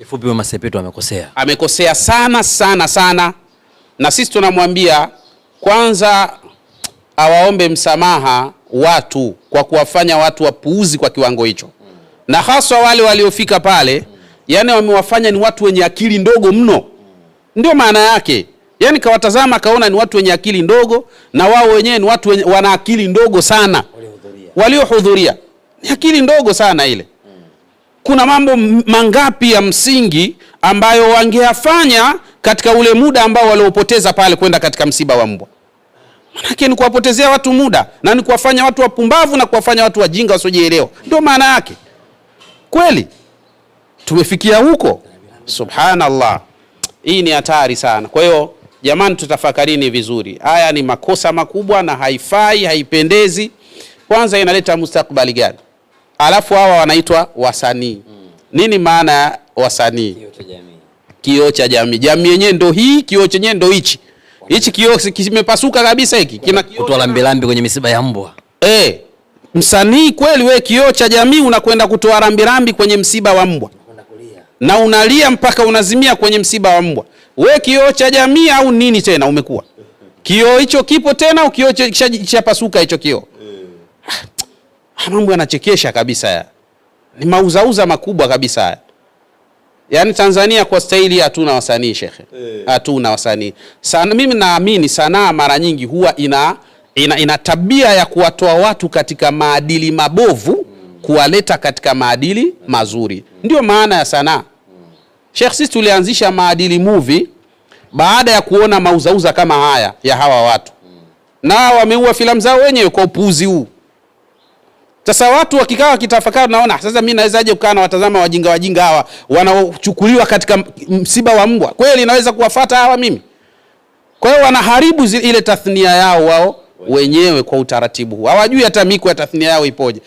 Kifupi Wema Sepetu amekosea. Amekosea sana sana sana, na sisi tunamwambia kwanza awaombe msamaha watu kwa kuwafanya watu wapuuzi kwa kiwango hicho. Na haswa wale waliofika pale, yani wamewafanya ni watu wenye akili ndogo mno. Ndio maana yake. Yani kawatazama kaona ni watu wenye akili ndogo, na wao wenyewe ni watu wana akili ndogo sana. Waliohudhuria ni akili ndogo sana ile. Kuna mambo mangapi ya msingi ambayo wangeyafanya katika ule muda ambao waliopoteza pale kwenda katika msiba wa mbwa. Manake ni kuwapotezea watu muda, na ni kuwafanya watu wapumbavu na kuwafanya watu wajinga wasiojielewa. Ndio maana yake. Kweli tumefikia huko. Subhanallah. Hii ni hatari sana. Kwa hiyo jamani, tutafakarini vizuri. Haya ni makosa makubwa na haifai, haipendezi. Kwanza inaleta mustakbali gani? Alafu hawa wanaitwa wasanii. Nini maana ya wasanii? Kioo cha jamii. Kioo cha jamii. Jamii yenyewe ndo hii, kioo chenyewe ndo hichi. Hichi kioo kimepasuka kabisa hiki. Kina kutoa lambilambi kwenye misiba ya mbwa. Msanii kweli wewe, kioo cha jamii, unakwenda kutoa rambirambi kwenye msiba wa mbwa. Na unalia mpaka unazimia kwenye msiba wa mbwa. Wewe kioo cha jamii au nini tena umekuwa? Kioo hicho kipo tena au kioo kishapasuka hicho kioo? Mambo yanachekesha kabisa ya. Ni mauzauza makubwa kabisa ya. Yaani Tanzania kwa staili hatuna wasanii shekhe. Hatuna wasanii. Sana mimi naamini sanaa mara nyingi huwa ina tabia ya kuwatoa watu katika maadili mabovu kuwaleta katika maadili mazuri. Ndio maana ya sanaa. Sheikh, sisi tulianzisha Maadili Movie baada ya kuona mauzauza kama haya ya hawa watu. Na wameua filamu zao wenyewe kwa upuuzi huu. Sasa watu wakikaa kitafakari, naona sasa mimi nawezaje kukaa na watazama wajinga hawa wanaochukuliwa katika msiba wa mbwa? Kweli naweza kuwafuata hawa mimi? Kwa hiyo wanaharibu ile tathnia yao wao wenyewe kwa utaratibu huu. Hawajui hata miko ya tathnia yao ipoje.